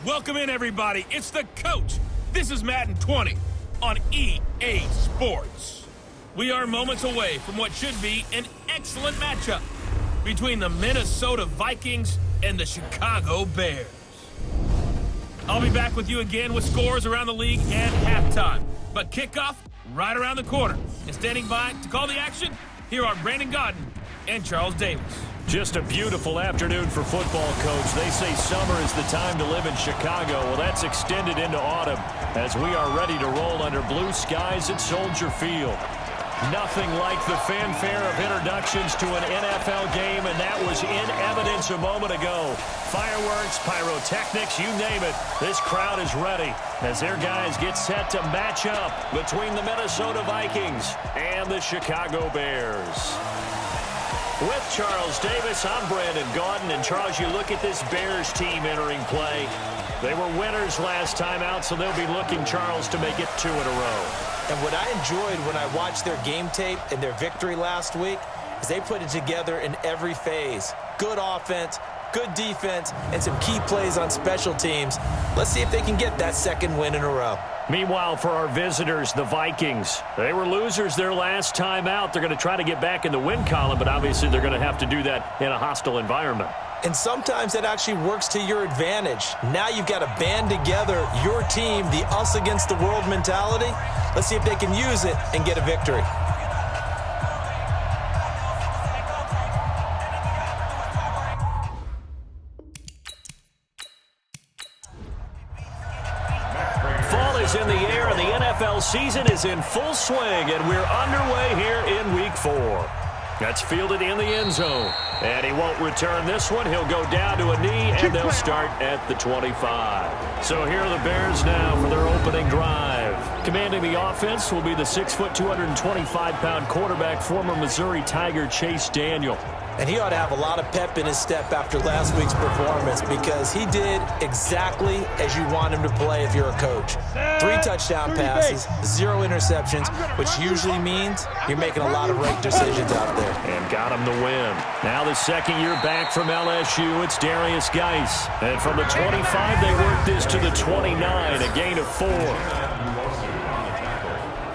Welcome in, everybody. It's the coach. This is Madden 20 on EA Sports. We are moments away from what should be an excellent matchup between the Minnesota Vikings and the Chicago Bears. I'll be back with you again with scores around the league and halftime. But kickoff right around the corner. And standing by to call the action, here are Brandon Godden and Charles Davis. Just a beautiful afternoon for football, Coach. They say summer is the time to live in Chicago. Well, that's extended into autumn as we are ready to roll under blue skies at Soldier Field. Nothing like the fanfare of introductions to an NFL game, and that was in evidence a moment ago. Fireworks, pyrotechnics, you name it. This crowd is ready as their guys get set to match up between the Minnesota Vikings and the Chicago Bears. With Charles Davis, I'm Brandon Godden. And Charles, you look at this Bears team entering play. They were winners last time out, so they'll be looking, Charles, to make it 2 in a row. And what I enjoyed when I watched their game tape and their victory last week is they put it together in every phase. Good offense, good defense, and some key plays on special teams. Let's see if they can get that second win in a row. Meanwhile, for our visitors, the Vikings, they were losers their last time out. They're going to try to get back in the win column, but obviously they're going to have to do that in a hostile environment. And sometimes that actually works to your advantage. Now you've got to band together your team, the us against the world mentality. Let's see if they can use it and get a victory. In the air, and the NFL season is in full swing, and we're underway here in Week 4. That's fielded in the end zone, and he won't return this one. He'll go down to a knee, and they'll start at the 25. So here are the Bears now for their opening drive. Commanding the offense will be the 6', 225-pound quarterback, former Missouri Tiger Chase Daniel. And he ought to have a lot of pep in his step after last week's performance because he did exactly as you want him to play if you're a coach. 3 touchdown passes, 0 interceptions, which usually means you're making a lot of right decisions out there. And got him the win. Now the second year back from LSU, it's Darius Geis. And from the 25, they work this to the 29, a gain of 4.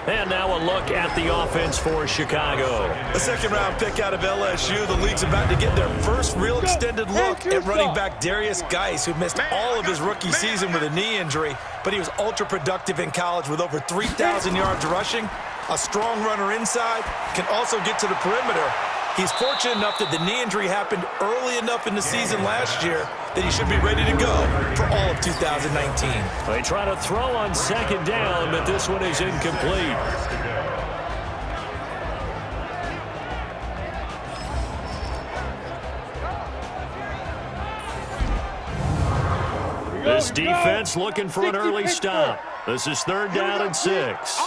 And now a look at the offense for Chicago. A second-round pick out of LSU. The league's about to get their first real extended look at running back Darius Geis, who missed all of his rookie season with a knee injury, but he was ultra-productive in college with over 3,000 yards rushing. A strong runner inside, can also get to the perimeter. He's fortunate enough that the knee injury happened early enough in the season last year that he should be ready to go for all of 2019. They try to throw on second down, but this one is incomplete. This defense looking for an early stop. This is 3rd down and 6.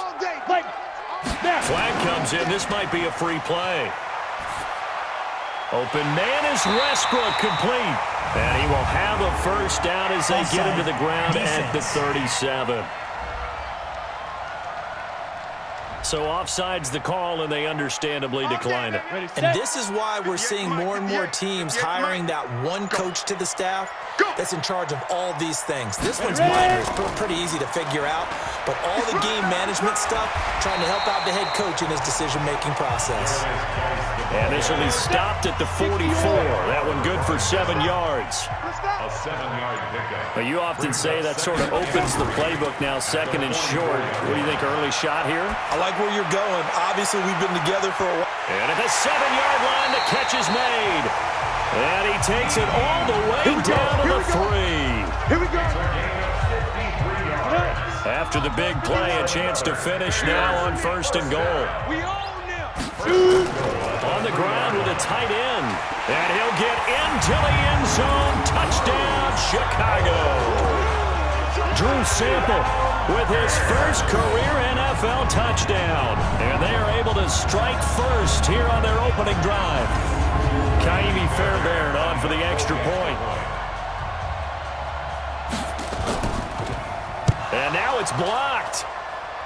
Flag comes in. This might be a free play. Open man is Westbrook, complete. And he will have a first down as they get him to the ground at the 37. So offside's the call, and they understandably decline it. And this is why we're seeing more and more teams hiring that one coach to the staff that's in charge of all these things. This one's minor. It's pretty easy to figure out. But all the game management stuff, trying to help out the head coach in his decision-making process. And this will be stopped at the 44. That one good for 7 yards. A 7-yard pickup. But you often say that sort of opens the playbook now, 2nd and short. What do you think, early shot here? I like where you're going. Obviously, we've been together for a while. And at the 7-yard line, the catch is made. And he takes it all the way down to the 3. Here we go. After the big play, a chance to finish now on 1st and goal. We own them. On the ground with a tight end. And he'll get into the end zone. Touchdown, Chicago. Drew Sample with his first career NFL touchdown. And they are able to strike first here on their opening drive. Kaimi Fairbairn on for the extra point. And now it's blocked.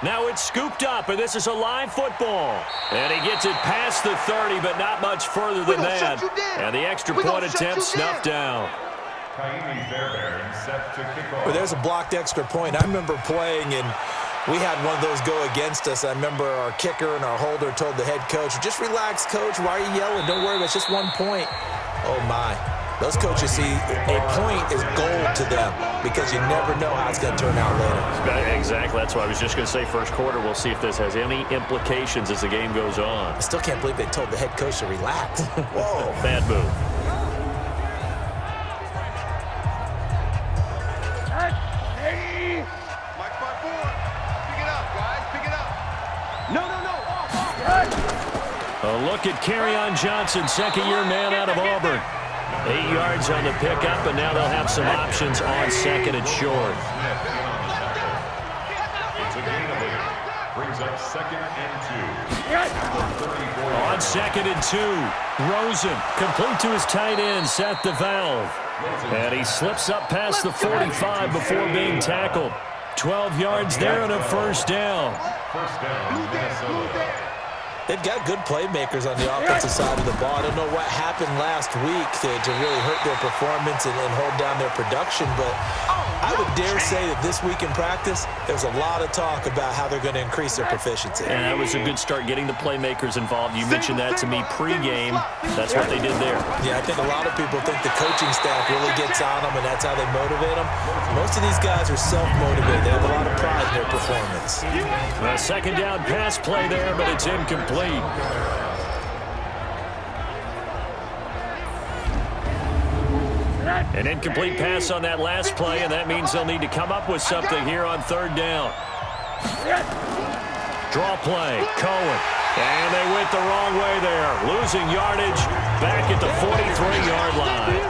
Now it's scooped up, and this is a live football. And he gets it past the 30, but not much further than that. And the extra point attempt snuffed down. Well, there's a blocked extra point. I remember playing, and we had one of those go against us. I remember our kicker and our holder told the head coach, just relax, coach. Why are you yelling? Don't worry, it's just 1 point. Oh, my. Those coaches see a point is gold to them because you never know how it's going to turn out later. Exactly. That's what I was just going to say. First quarter, we'll see if this has any implications as the game goes on. I still can't believe they told the head coach to relax. Whoa. Bad move. A look at Kerryon Johnson, second-year man out of Auburn. 8 yards on the pickup, and now they'll have some options on second and short. It's a gain of 8. Brings up second and 2. On second and 2, Rosen, complete to his tight end, Seth DeValve. And he slips up past the 45 before being tackled. 12 yards there and a first down. First down, Minnesota. They've got good playmakers on the offensive side of the ball. I don't know what happened last week to really hurt their performance and hold down their production, but I would dare say that this week in practice, there's a lot of talk about how they're going to increase their proficiency. And that was a good start getting the playmakers involved. You mentioned that to me pregame. That's what they did there. Yeah, I think a lot of people think the coaching staff really gets on them, and that's how they motivate them. Most of these guys are self-motivated. They have a lot of pride in their performance. A second down pass play there, but it's incomplete. An incomplete pass on that last play, and that means they'll need to come up with something here on third down. Draw play, Cohen. And they went the wrong way there. Losing yardage back at the 43-yard line.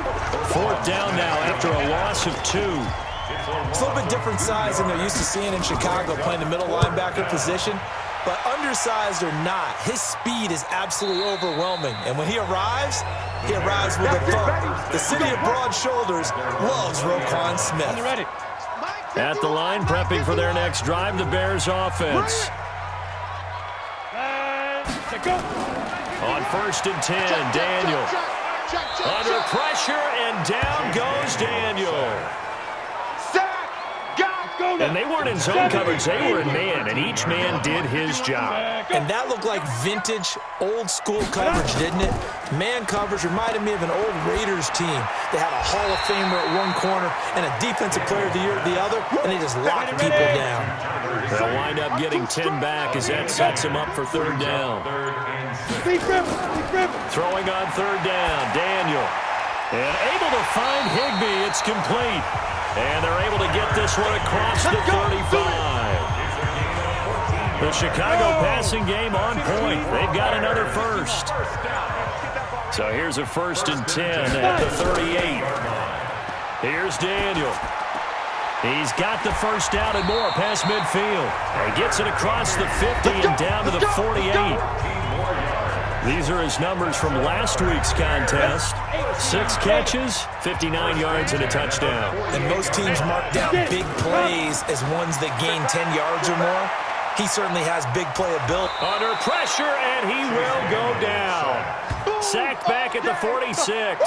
Fourth down now after a loss of 2. It's a little bit different size than they're used to seeing in Chicago, playing the middle linebacker position. But undersized or not, his speed is absolutely overwhelming. And when he arrives with a thump. The city of broad shoulders loves Roquan Smith. At the line, prepping for their next drive, the Bears offense. On first and 10, Daniel. Under pressure, and down goes Daniel. And they weren't in zone coverage, they were in man, and each man did his job. And that looked like vintage, old-school coverage, didn't it? Man coverage reminded me of an old Raiders team. They had a Hall of Famer at one corner and a Defensive Player of the Year at the other, and they just locked people down. They'll wind up getting 10 back as that sets them up for third down. Throwing on third down, Daniel. And able to find Higbee, it's complete. And they're able to get this one across the 35. The Chicago passing game on point. They've got another first. So here's a first and 10 at the 38. Here's Daniel. He's got the first down and more past midfield. And gets it across the 50 and down to the 48. These are his numbers from last week's contest. 6 catches, 59 yards, and a touchdown. And most teams mark down big plays as ones that gain 10 yards or more. He certainly has big playability. Under pressure, and he will go down. Sacked back at the 46.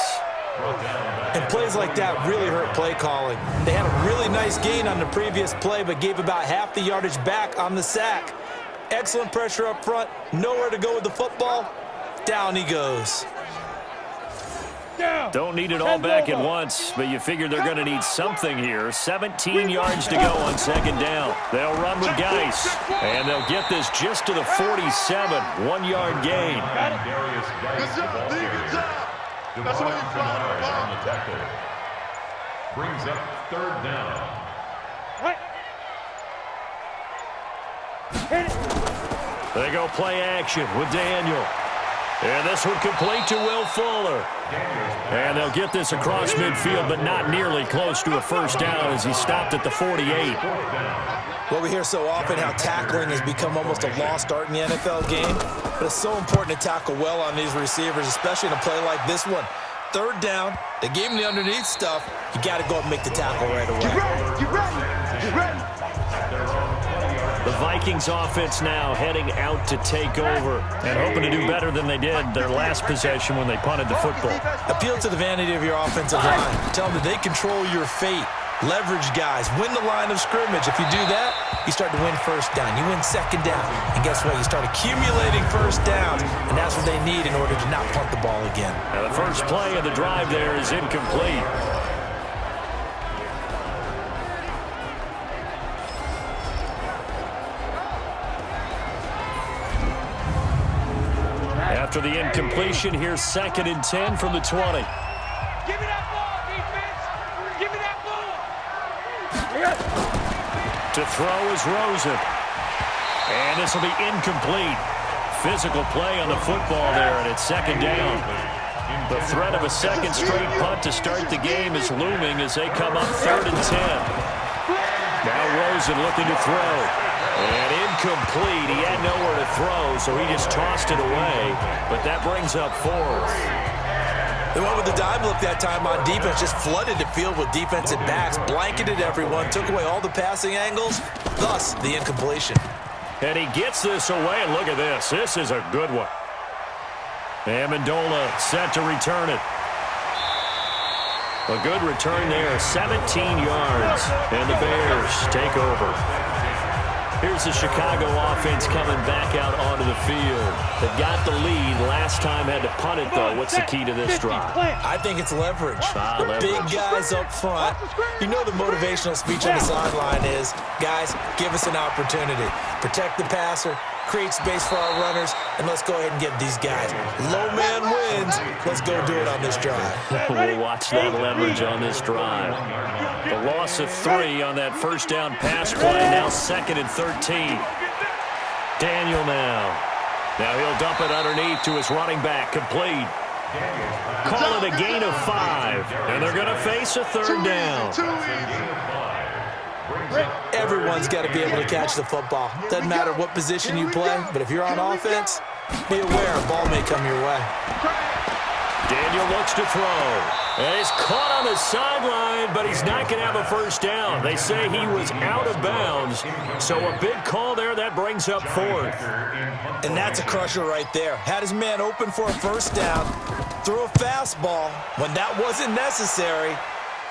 And plays like that really hurt play calling. They had a really nice gain on the previous play, but gave about half the yardage back on the sack. Excellent pressure up front, nowhere to go with the football. Down he goes. Don't need it all back at once, but you figure they're going to need something here. 17 yards to go on second down. They'll run with Geis, and they'll get this just to the 47. 1-yard gain. Brings up third down. They go play action with Daniel. And this one complete to Will Fuller. And they'll get this across midfield, but not nearly close to a first down as he stopped at the 48. Well, we hear so often how tackling has become almost a lost art in the NFL game. But it's so important to tackle well on these receivers, especially in a play like this one. Third down, they gave him the underneath stuff. You got to go and make the tackle right away. Get ready. The Vikings offense now heading out to take over and hoping to do better than they did their last possession when they punted the football. Appeal to the vanity of your offensive line. Tell them that they control your fate. Leverage guys. Win the line of scrimmage. If you do that, you start to win first down. You win second down. And guess what? You start accumulating first downs. And that's what they need in order to not punt the ball again. Now the first play of the drive there is incomplete. After the incompletion, here's 2nd and 10 from the 20. Give me that ball, defense! Give me that ball! To throw is Rosen. And this will be incomplete. Physical play on the football there, and it's 2nd down. The threat of a second straight punt to start the game is looming as they come up 3rd and 10. Now Rosen looking to throw. And incomplete. He had nowhere to throw, so he just tossed it away. But that brings up 4th. They went with the dive look that time on defense, just flooded the field with defensive backs, blanketed everyone, took away all the passing angles, thus the incompletion. And he gets this away, and look at this. This is a good one. Amendola set to return it. A good return there, 17 yards, and the Bears take over. Here's the Chicago offense coming back out onto the field. They got the lead. Last time had to punt it, though. What's the key to this drive? I think it's leverage. Leverage. Big guys up front. You know the motivational speech on the sideline is, guys, give us an opportunity. Protect the passer, create space for our runners, and let's go ahead and get these guys. Low man wins. Let's go do it on this drive. We'll watch that leverage on this drive. The loss of 3 on that first down pass play. Now 2nd and 13. Daniel now. Now he'll dump it underneath to his running back. Complete. Call it a gain of 5. And they're going to face a 3rd down. Everyone's got to be able to catch the football. Doesn't matter what position you play, but if you're on offense, be aware a ball may come your way. Daniel looks to throw. And he's caught on the sideline, but he's not going to have a first down. They say he was out of bounds. So a big call there. That brings up 4th. And that's a crusher right there. Had his man open for a first down. Threw a fastball when that wasn't necessary.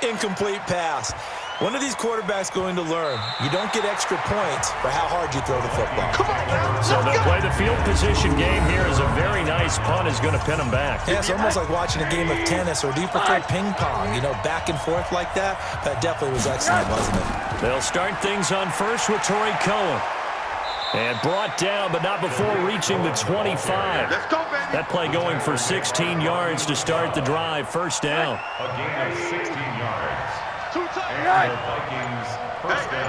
Incomplete pass. When are these quarterbacks going to learn? You don't get extra points for how hard you throw the football. Come on now. So they'll play the field position game here as a very nice punt is going to pin them back. Yeah, it's almost like watching a game of tennis, or do you prefer ping pong? You know, back and forth like that? That definitely was excellent, wasn't it? They'll start things on first with Torrey Cohen. And brought down, but not before reaching the 25. Let's go, baby. That play going for 16 yards to start the drive. First down. A gain of 16 yards. Right. The Vikings first down.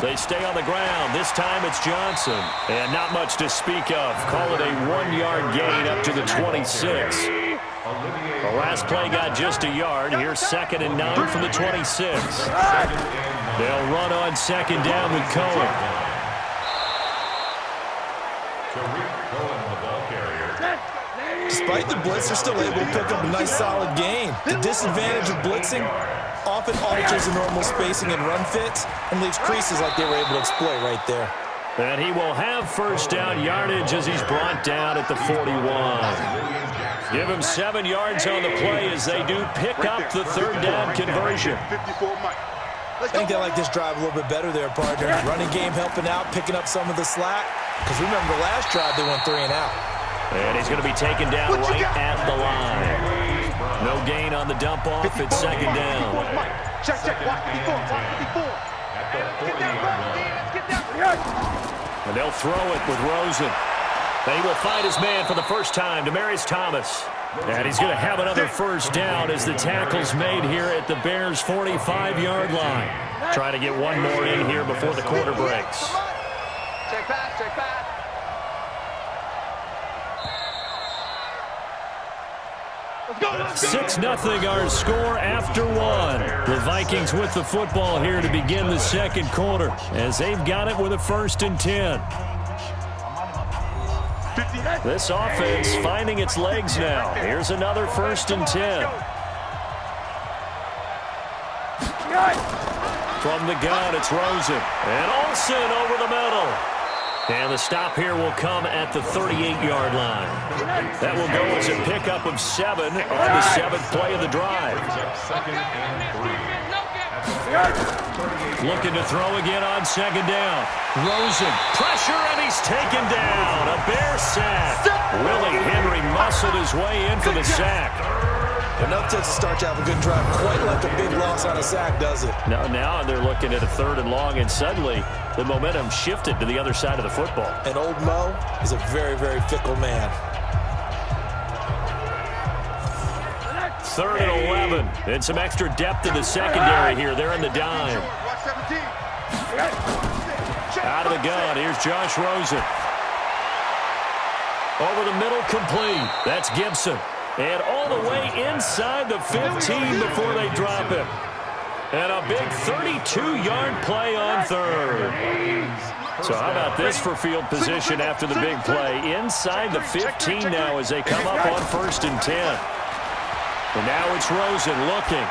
They stay on the ground. This time it's Johnson. And not much to speak of. Call it a 1-yard gain up to the 26. The last play got just a yard. Here's 2nd and 9 from the 26. They'll run on 2nd down with Cohen. Despite the blitz, they're still able to pick up a nice solid gain. The disadvantage of blitzing often alters the normal spacing and run fits and leaves creases like they were able to exploit right there. And he will have first down yardage as he's brought down at the 41. Give him 7 yards on the play as they do pick up the 3rd down conversion. I think they like this drive a little bit better there, partner. Running game helping out, picking up some of the slack. Because remember, the last drive they went 3 and out. And he's going to be taken down right at the line. No gain on the dump off. It's 2nd down. Check, watch 54. And they'll throw it with Rosen. And he will find his man for the first time, Demaryius Thomas. And he's going to have another first down as the tackle's made here at the Bears' 45-yard line. Trying to get one more in here before the quarter breaks. Check pass. 6-0 our score after 1. The Vikings with the football here to begin the 2nd quarter as they've got it with a 1st and 10. This offense finding its legs now. Here's another 1st and 10. From the gun, it's Rosen. And Olsen over the middle. And the stop here will come at the 38-yard line. That will go as a pickup of 7 on the 7th play of the drive. Second and 3. Looking to throw again on second down. Rosen, pressure, and he's taken down. A Bear sack. Willie Henry muscled his way in for the sack. Enough to start to have a good drive. Quite like a big loss on a sack, does it? Now they're looking at a 3rd and long, and suddenly the momentum shifted to the other side of the football. And old Mo is a very, very fickle man. 3rd and 11. And some extra depth in the secondary here. They're in the dime. Out of the gun. Here's Josh Rosen. Over the middle, complete. That's Gibson. And all the way inside the 15 before they drop him. And a big 32-yard play on 3rd. So how about this for field position after the big play? Inside the 15 now as they come up on 1st and 10. And now it's Rosen looking.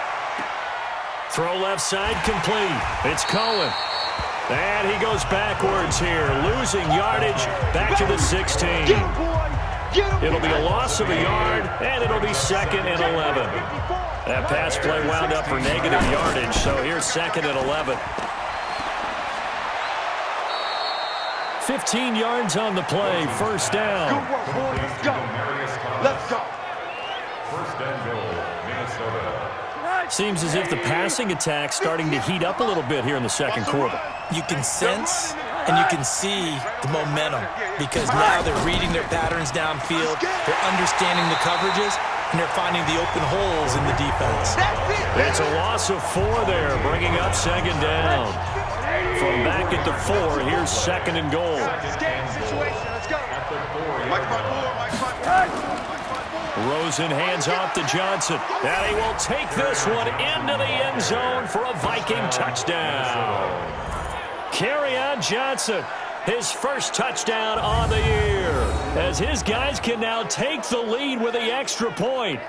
Throw left side, complete. It's Cohen. And he goes backwards here, losing yardage back to the 16. It'll be a loss of a yard, and it'll be 2nd and 11. That pass play wound up for negative yardage, so here's 2nd and 11. 15 yards on the play, 1st down. Good work, boys. Let's go. Let's go. 1st and goal, Minnesota. Seems as if the passing attack's starting to heat up a little bit here in the 2nd quarter. You can sense and you can see the momentum because now they're reading their patterns downfield, they're understanding the coverages, and they're finding the open holes in the defense. It's a loss of 4 there, bringing up 2nd down. From back at the 4, here's 2nd and goal. Rosen hands off to Johnson, and he will take this one into the end zone for a Viking touchdown. Kerryon Johnson, his first touchdown on the year, as his guys can now take the lead with the extra point.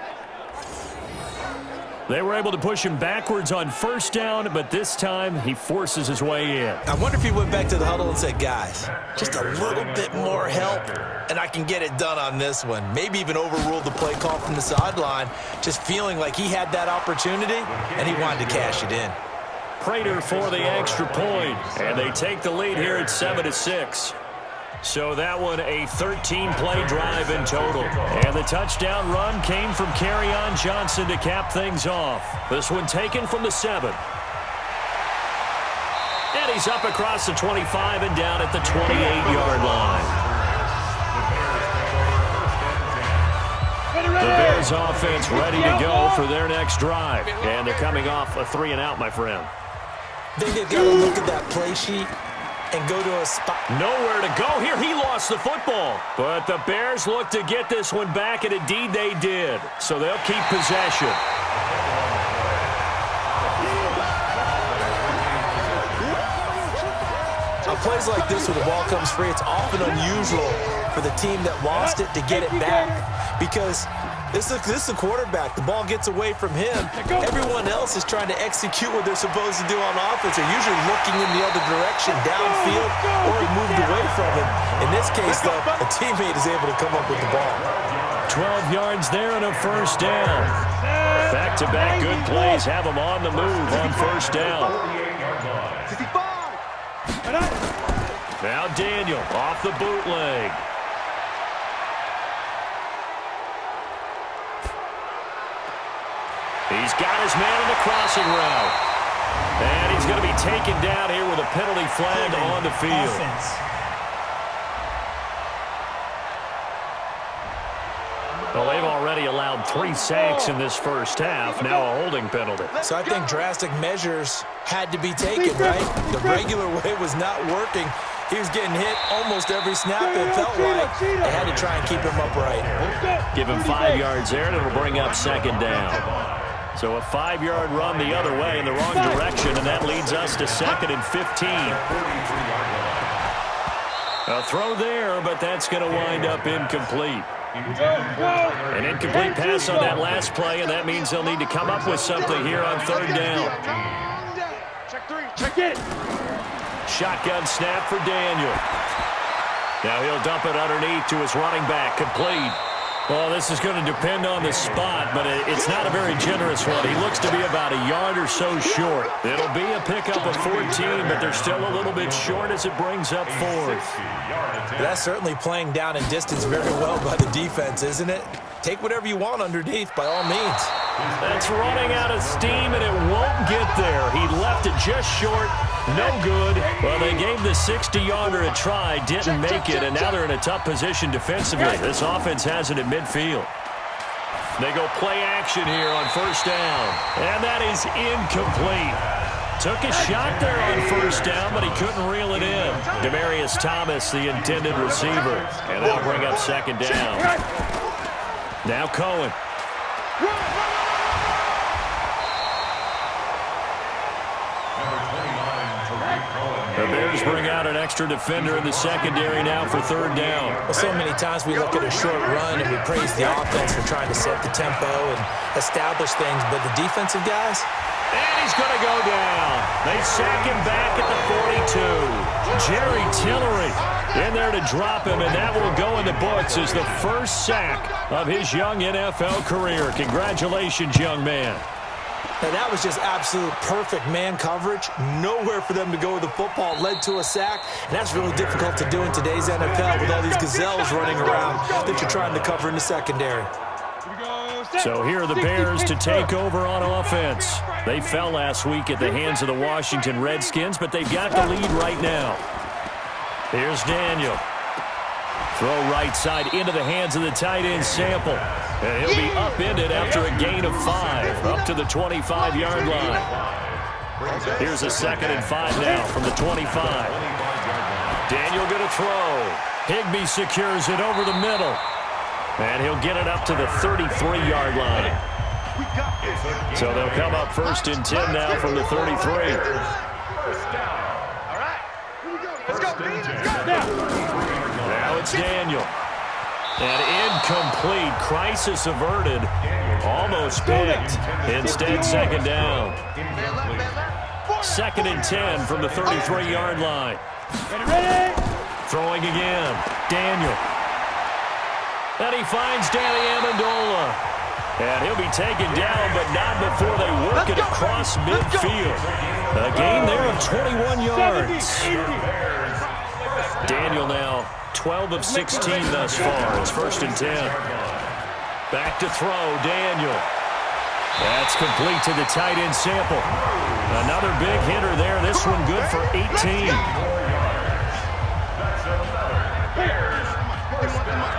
They were able to push him backwards on 1st down, but this time he forces his way in. I wonder if he went back to the huddle and said, guys, just a little bit more help, and I can get it done on this one. Maybe even overruled the play call from the sideline, just feeling like he had that opportunity, and he wanted to cash it in. Prater for the extra point, and they take the lead here at 7-6. So that one a 13-play drive in total. And the touchdown run came from Kerryon Johnson to cap things off. This one taken from the 7. And he's up across the 25 and down at the 28-yard line. The Bears offense ready to go for their next drive. And they're coming off a 3-and-out, my friend. I think they've got to look at that play sheet and go to a spot. Nowhere to go here. He lost the football. But the Bears look to get this one back, and indeed they did. So they'll keep possession. On plays like this where the ball comes free, it's often unusual for the team that lost it to get it back because this is a quarterback. The ball gets away from him. Everyone else is trying to execute what they're supposed to do on offense. They're usually looking in the other direction, downfield, or moved away from it. In this case, though, a teammate is able to come up with the ball. 12 yards there and a 1st down. Back-to-back good plays have them on the move on 1st down. Now Daniel off the bootleg. He's got his man in the crossing route. And he's going to be taken down here with a penalty flag on the field. Well, they've already allowed 3 sacks in this 1st half. Now a holding penalty. So I think drastic measures had to be taken, right? The regular way was not working. He was getting hit almost every snap, it felt like. They had to try and keep him upright. Give him 5 yards there, and it'll bring up 2nd down. So a 5-yard run the other way in the wrong direction, and that leads us to 2nd and 15. A throw there, but that's going to wind up incomplete. An incomplete pass on that last play, and that means they'll need to come up with something here on 3rd down. Check three. Check it. Shotgun snap for Daniel. Now he'll dump it underneath to his running back. Complete. Well, this is going to depend on the spot, but it's not a very generous one. He looks to be about a yard or so short. It'll be a pickup of 14, but they're still a little bit short as it brings up fourth. That's certainly playing down in distance very well by the defense, isn't it? Take whatever you want underneath, by all means. That's running out of steam, and it won't get there. He left it just short. No good. Well, they gave the 60-yarder a try, didn't make it, and now they're in a tough position defensively. This offense has it at midfield. They go play action here on first down, and that is incomplete. Took a shot there on first down, but he couldn't reel it in. Demaryius Thomas, the intended receiver, and that'll bring up second down. Now Cohen. The Bears bring out an extra defender in the secondary now for third down. Well, so many times we look at a short run and we praise the offense for trying to set the tempo and establish things, but the defensive guys? And he's going to go down. They sack him back at the 42. Jerry Tillery in there to drop him, and that will go in the books as the first sack of his young NFL career. Congratulations, young man. Now, that was just absolute perfect man coverage. Nowhere for them to go with the football. Led to a sack, and that's really difficult to do in today's NFL with all these gazelles running around that you're trying to cover in the secondary. So here are the Bears to take over on offense. They fell last week at the hands of the Washington Redskins, but they've got the lead right now. Here's Daniel. Throw right side into the hands of the tight end Sample. And he'll be upended after a gain of 5, up to the 25-yard line. Here's a 2nd and 5 now from the 25. Daniel going to throw. Higbee secures it over the middle. And he'll get it up to the 33-yard line. So they'll come up 1st and 10 now from the 33. Let's go, B. Let's go. Now it's Daniel. And incomplete. Crisis averted. Almost picked. Instead, second down. 2nd and 10 from the 33-yard line. Throwing again. Daniel. And he finds Danny Amendola. And he'll be taken down, but not before they work it across midfield. A gain there of 21 yards. Daniel now 12 of 16 thus far. It's 1st and 10. Back to throw, Daniel. That's complete to the tight end Sample. Another big hitter there. This one good for 18.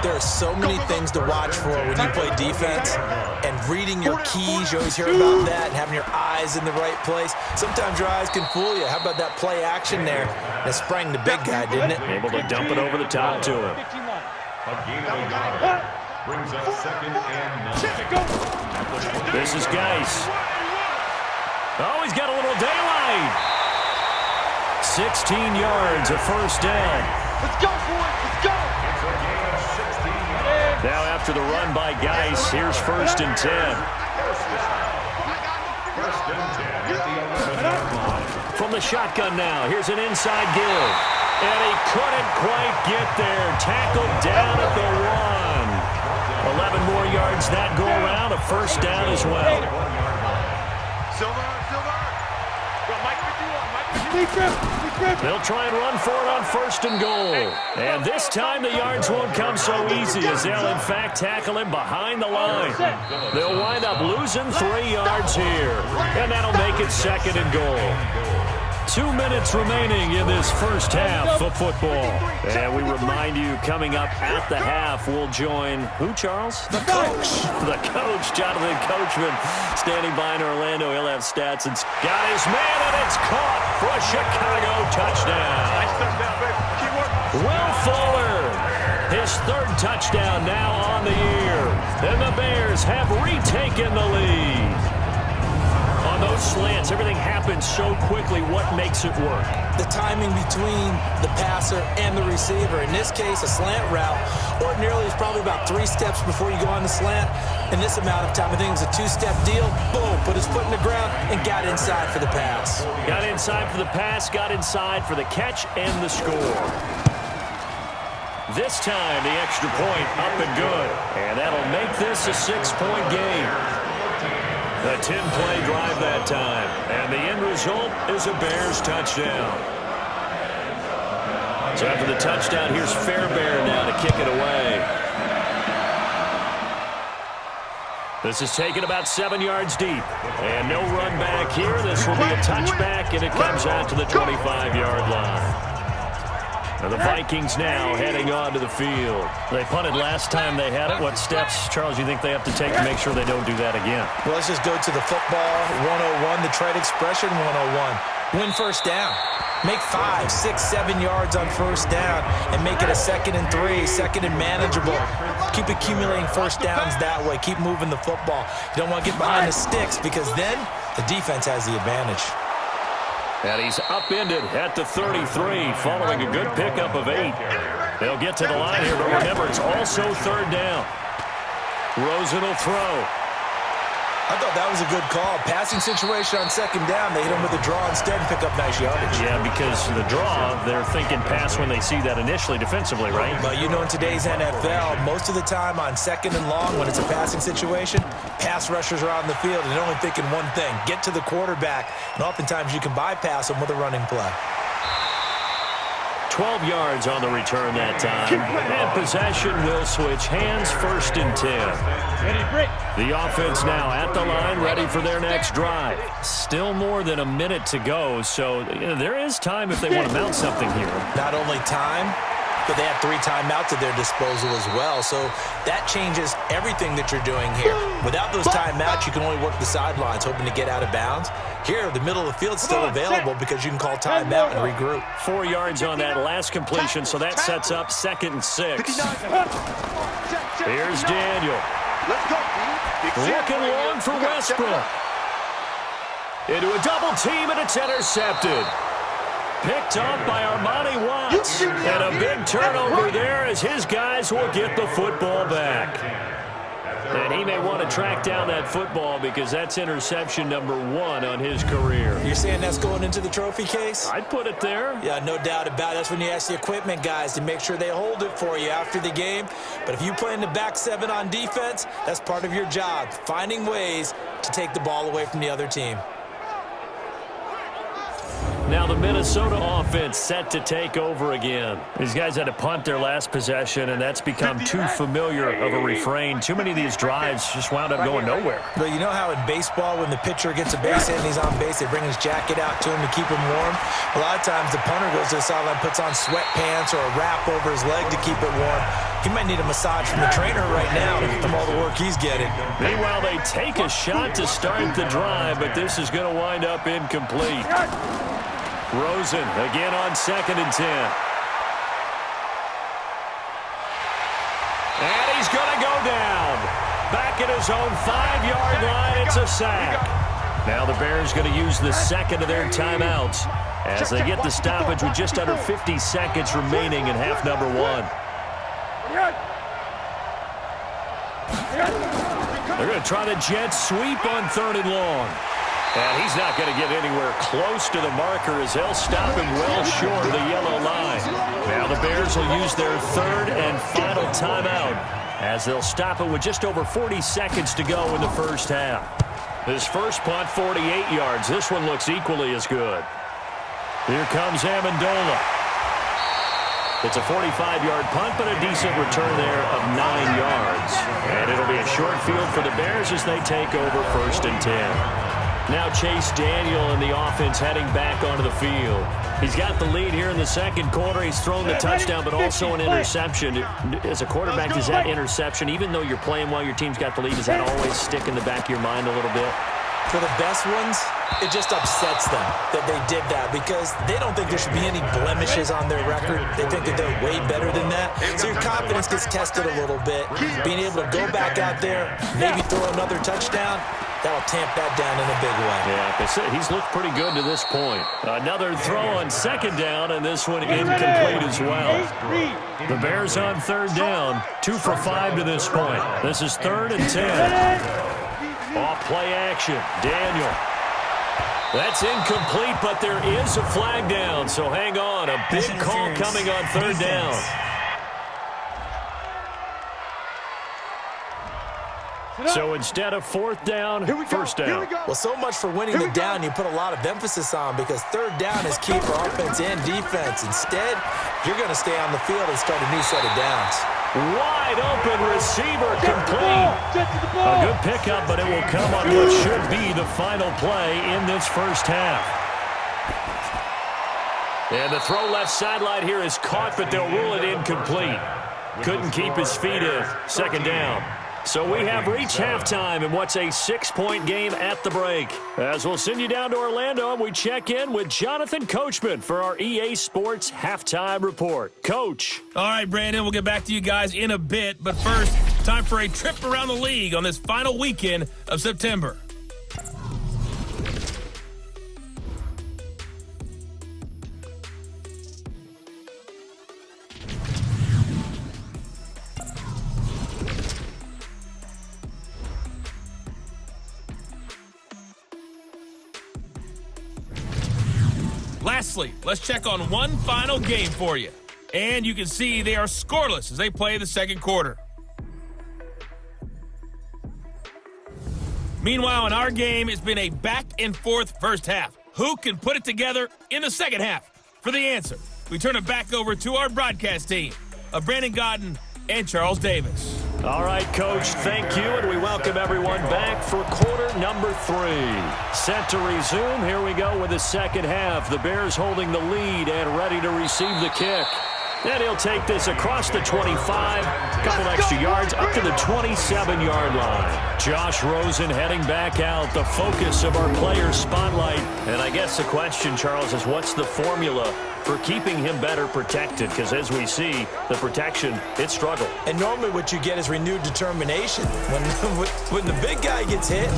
There are so many things to watch for when you play defense, and reading your keys, you always hear about that, and having your eyes in the right place. Sometimes your eyes can fool you. How about that play action there? That sprang the big guy, didn't it? Able to dump it over the top to him. Brings up 2nd and 9. This is Geis. Oh, he's got a little daylight. 16 yards, a first down. Let's go for it. Let's go. Now after the run by Geis, here's 1st and 10. From the shotgun now, here's an inside give. And he couldn't quite get there. Tackled down at the 1. 11 more yards that go around, a first down as well. Silver. Mike 51. They'll try and run for it on 1st and goal. And this time the yards won't come so easy as they'll in fact tackle him behind the line. They'll wind up losing 3 yards here. And that'll make it 2nd and goal. 2 minutes remaining in this first half of football. And we remind you, coming up at the half, we'll join who, Charles? The coach. The coach, Jonathan Coachman, standing by in Orlando. He'll have stats and got his man, and it's caught for a Chicago touchdown. Will Fuller, his 3rd touchdown now on the year. And the Bears have retaken the lead. On those slants, everything happens so quickly. What makes it work? The timing between the passer and the receiver. In this case, a slant route ordinarily is probably about 3 steps before you go on the slant. In this amount of time, I think it was a 2-step deal. Boom, put his foot in the ground and got inside for the pass. Got inside for the pass, got inside for the catch and the score. This time, the extra point up and good. And that'll make this a 6-point game. A 10-play drive that time. And the end result is a Bears touchdown. So after the touchdown, here's Fairbairn now to kick it away. This is taken about 7 yards deep. And no run back here. This will be a touchback, and it comes out to the 25-yard line. And the Vikings now heading onto the field. They punted last time they had it. What steps, Charles, you think they have to take to make sure they don't do that again? Well, let's just go to the football 101, the trade expression 101. Win first down. Make 5, 6, 7 yards on first down and make it a 2nd and 3, 2nd and manageable. Keep accumulating first downs that way. Keep moving the football. You don't want to get behind the sticks because then the defense has the advantage. And he's upended at the 33 following a good pickup of 8. They'll get to the line here, but remember, it's also 3rd down. Rosen will throw. I thought that was a good call. Passing situation on 2nd down. They hit him with a draw instead and pick up nice yardage. Yeah, because the draw, they're thinking pass when they see that initially defensively, right? But you know in today's NFL, most of the time on 2nd and long when it's a passing situation, pass rushers are out in the field and they're only thinking one thing, get to the quarterback. And oftentimes you can bypass them with a running play. 12 yards on the return that time. And possession will switch hands, 1st and 10. The offense now at the line, ready for their next drive. Still more than a minute to go, so there is time if they want to mount something here. Not only time, but they have 3 timeouts at their disposal as well. So that changes everything that you're doing here. Without those timeouts, you can only work the sidelines, hoping to get out of bounds. Here, the middle of the field is still available because you can call timeout and regroup. 4 yards on that last completion, so that sets up 2nd and 6. Here's Daniel. Looking long for Westbrook. Into a double team, and it's intercepted. Picked up by Armani Watts. And a big turnover there as his guys will get the football back. And he may want to track down that football because that's interception number 1 on his career. You're saying that's going into the trophy case? I'd put it there. Yeah, no doubt about it. That's when you ask the equipment guys to make sure they hold it for you after the game. But if you play in the back 7 on defense, that's part of your job, finding ways to take the ball away from the other team. Now the Minnesota offense set to take over again. These guys had to punt their last possession, and that's become too familiar of a refrain. Too many of these drives just wound up going nowhere. Well, you know how in baseball, when the pitcher gets a base hit and he's on base, they bring his jacket out to him to keep him warm? A lot of times the punter goes to the sideline, puts on sweatpants or a wrap over his leg to keep it warm. He might need a massage from the trainer right now from all the work he's getting. Meanwhile, they take a shot to start the drive, but this is going to wind up incomplete. Rosen again on 2nd and 10. And he's going to go down. Back at his own 5-yard line, it's a sack. Now the Bears going to use the 2nd of their timeouts as they get the stoppage with just under 50 seconds remaining in half number 1. They're going to try the jet sweep on 3rd and long. And he's not going to get anywhere close to the marker as they'll stop him well short of the yellow line. Now the Bears will use their 3rd and final timeout as they'll stop it with just over 40 seconds to go in the first half. His first punt, 48 yards. This one looks equally as good. Here comes Amendola. It's a 45-yard punt, but a decent return there of 9 yards. And it'll be a short field for the Bears as they take over 1st and 10. Now Chase Daniel and the offense heading back onto the field. He's got the lead here in the 2nd quarter. He's thrown the touchdown, but also an interception. As a quarterback, does that interception, even though you're playing while your team's got the lead, does that always stick in the back of your mind a little bit? For the best ones, it just upsets them that they did that because they don't think there should be any blemishes on their record. They think that they're way better than that. So your confidence gets tested a little bit. Being able to go back out there, maybe throw another touchdown, That'll tamp that down in a big way. Yeah, he's looked pretty good to this point. Another throw on second down, and this one incomplete as well. The Bears on third down, 2 for 5 to this point. This is 3rd and 10. Off play action, Daniel. That's incomplete, but there is a flag down, so hang on. A big call coming on third down. So instead of 4th down, 1st down. Well, so much for winning the down you put a lot of emphasis on, because third down is key for offense and defense. Instead, you're going to stay on the field and start a new set of downs. Wide open receiver complete. A good pickup, but it will come on what should be the final play in this first half. And the throw left sideline here is caught, but they'll rule it incomplete. Couldn't keep his feet in. 2nd down. So we have reached halftime in what's a 6-point game at the break. As we'll send you down to Orlando, and we check in with Jonathan Coachman for our EA Sports Halftime Report. Coach. All right, Brandon, we'll get back to you guys in a bit. But first, time for a trip around the league on this final weekend of September. Lastly, let's check on one final game for you. And you can see they are scoreless as they play the second quarter. Meanwhile, in our game, it's been a back-and-forth first half. Who can put it together in the second half? For the answer, we turn it back over to our broadcast team of Brandon Godden and Charles Davis. All right, Coach, thank you, and we welcome everyone back for quarter number 3. Set to resume. Here we go with the second half. The Bears holding the lead and ready to receive the kick. And he'll take this across the 25, a couple extra yards, up to the 27-yard line. Josh Rosen heading back out, the focus of our player spotlight. And I guess the question, Charles, is what's the formula for keeping him better protected? Because as we see, the protection, it struggled. And normally what you get is renewed determination. When the big guy gets hit,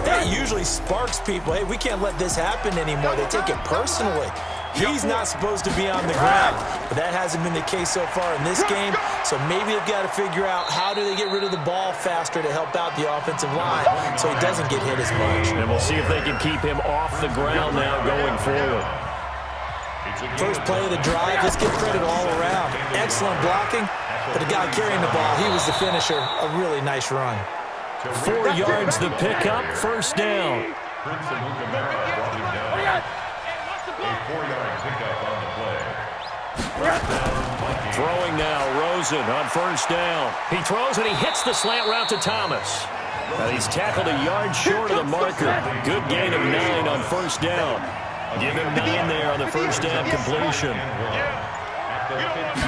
that usually sparks people. Hey, we can't let this happen anymore. They take it personally. He's not supposed to be on the ground, but that hasn't been the case so far in this game. So maybe they've got to figure out how do they get rid of the ball faster to help out the offensive line so he doesn't get hit as much. And we'll see if they can keep him off the ground now going forward. First play of the drive, let's give credit all around. Excellent blocking, but the guy carrying the ball, he was the finisher. A really nice run. 4 yards the pickup, 1st down. A 4-yard pickup on the play. Throwing now, Rosen on 1st down. He throws and he hits the slant route to Thomas. And he's tackled a yard short of the marker. Good gain of 9 on 1st down. Give him 9 there on the 1st down completion.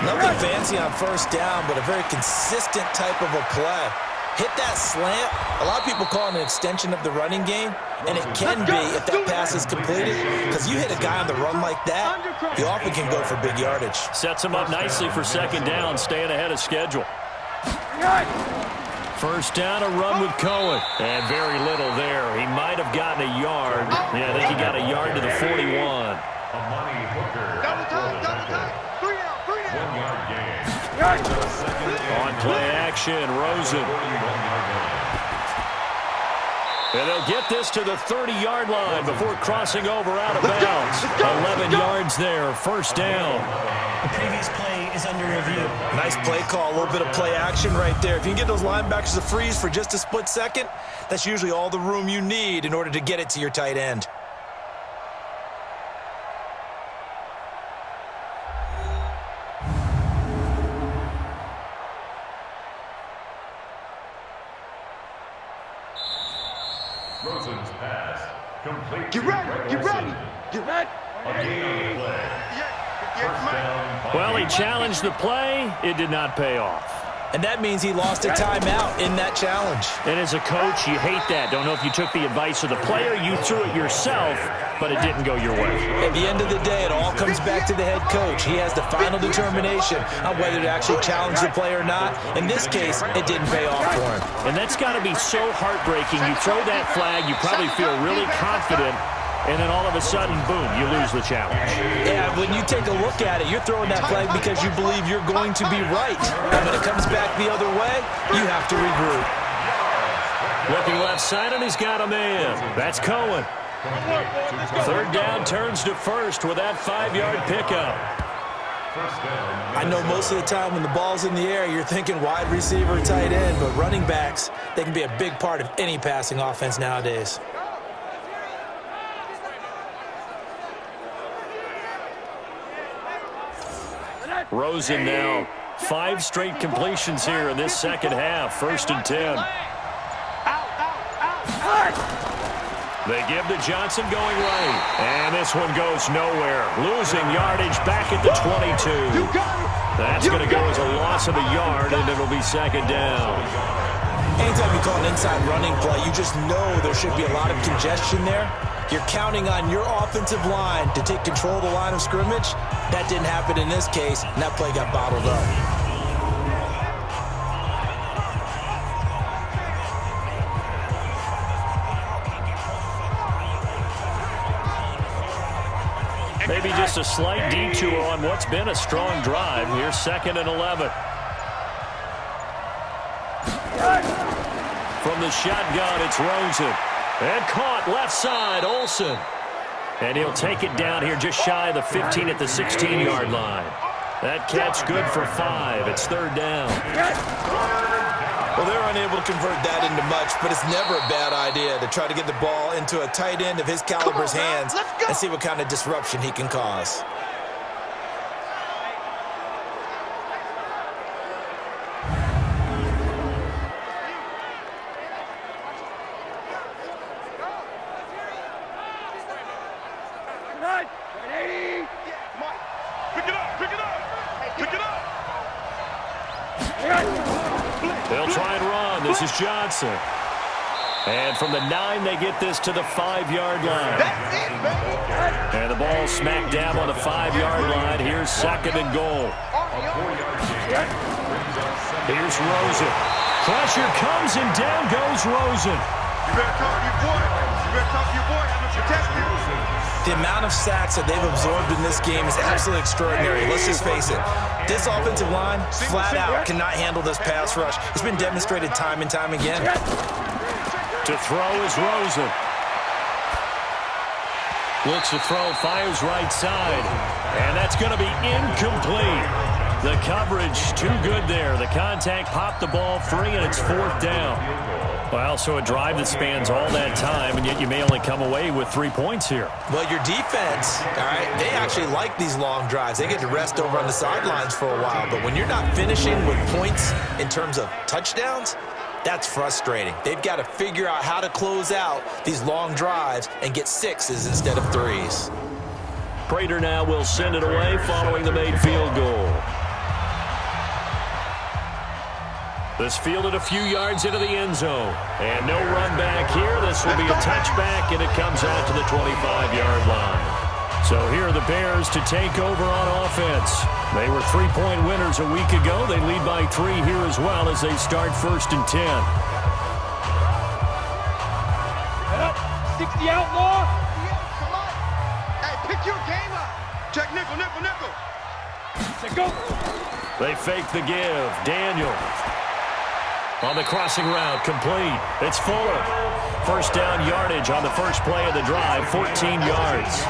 Nothing fancy on 1st down, but a very consistent type of a play. Hit that slant. A lot of people call it an extension of the running game, and it can be if that pass is completed, because you hit a guy on the run like that, you often can go for big yardage. Sets him up nicely for 2nd down, staying ahead of schedule. 1st down, a run with Cohen. And very little there. He might have gotten a yard. Yeah, I think he got a yard to the 41. Amani Hooker. Double time. 1-yard gain. On play action, Rosen. And they'll get this to the 30-yard line before crossing over out of bounds. 11 yards there, 1st down. The previous play is under review. Nice play call, a little bit of play action right there. If you can get those linebackers to freeze for just a split second, that's usually all the room you need in order to get it to your tight end. Rosen's pass. Complete. Get ready. Get ready. Get ready. A gain on the play. First down. Well, he challenged the play. It did not pay off. And that means he lost a timeout in that challenge. And as a coach, you hate that. Don't know if you took the advice of the player, you threw it yourself, but it didn't go your way. At the end of the day, it all comes back to the head coach. He has the final determination on whether to actually challenge the play or not. In this case, it didn't pay off for him. And that's got to be so heartbreaking. You throw that flag, you probably feel really confident, and then all of a sudden, boom, you lose the challenge. Yeah, when you take a look at it, you're throwing that flag because you believe you're going to be right. And when it comes back the other way, you have to regroup. Looking left side, and he's got a man. That's Cohen. Third down turns to first with that 5-yard pickup. I know most of the time when the ball's in the air, you're thinking wide receiver, tight end, but running backs, they can be a big part of any passing offense nowadays. Rosen now. 5 straight completions here in this second half. 1st and 10. They give to Johnson going right. And this one goes nowhere. Losing yardage back at the 22. That's going to go as a loss of a yard, and it'll be 2nd down. Anytime you call an inside running play, you just know there should be a lot of congestion there. You're counting on your offensive line to take control of the line of scrimmage. That didn't happen in this case, and that play got bottled up. Maybe just a slight detour on what's been a strong drive. Here's 2nd and 11. From the shotgun, it's Rosen. And caught left side, Olsen. And he'll take it down here just shy of the 15 at the 16-yard line. That catch good for 5. It's 3rd down. Well, they're unable to convert that into much, but it's never a bad idea to try to get the ball into a tight end of his caliber's hands and see what kind of disruption he can cause. They'll try and run. This is Johnson. And from the 9, they get this to the 5-yard line. And the ball smacked down on the 5-yard line. Here's 2nd and goal. Here's Rosen. Pressure comes, and down goes Rosen. You better talk to your boy. You better talk to your boy. I'm going to protect you. The amount of sacks that they've absorbed in this game is absolutely extraordinary. Let's just face it. This offensive line, flat out, cannot handle this pass rush. It's been demonstrated time and time again. To throw is Rosen. Looks to throw, fires right side. And that's going to be incomplete. The coverage too good there. The contact popped the ball free, and it's 4th down. Well, so a drive that spans all that time, and yet you may only come away with 3 points here. Well, your defense, all right, they actually like these long drives. They get to rest over on the sidelines for a while. But when you're not finishing with points in terms of touchdowns, that's frustrating. They've got to figure out how to close out these long drives and get 6s instead of 3s. Prater now will send it away following the made field goal. This fielded a few yards into the end zone. And no run back here. This will be a touchback, and it comes out to the 25-yard line. So here are the Bears to take over on offense. They were 3-point winners a week ago. They lead by 3 here as well as they start 1st and 10. Head up. 60 outlaw. Come on. Hey, pick your game up. Check nickel, nickel, nickel. Let's go. They fake the give. Daniel. On the crossing route, complete. It's Fuller. 1st down yardage on the first play of the drive, 14 yards.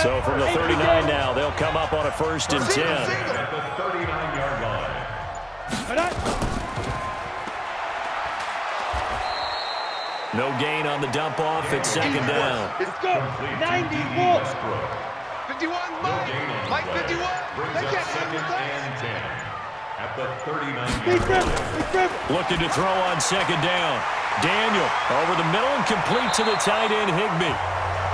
So from the 39 now, they'll come up on a 1st and 10. At the 39-yard line. No gain on the dump off. It's 2nd down. Let's go. 94. 51, Mike 51. Brings up 2nd and 10. At the 39-yard line. Looking to throw on 2nd down. Daniel over the middle and complete to the tight end, Higbee.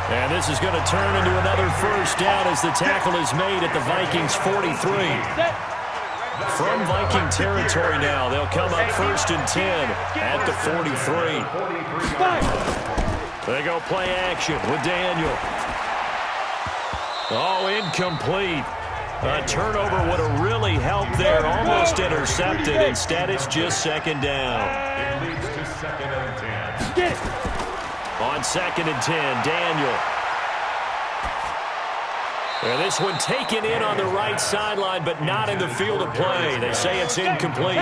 And this is going to turn into another first down as the tackle is made at the Vikings 43. From Viking territory now, they'll come up 1st and 10 at the 43. They go play action with Daniel. Oh, incomplete. A turnover would have really helped there. Almost intercepted. Instead, it's just 2nd down. It leads to 2nd and 10. On 2nd and 10, Daniel. And this one taken in on the right sideline, but not in the field of play. They say it's incomplete.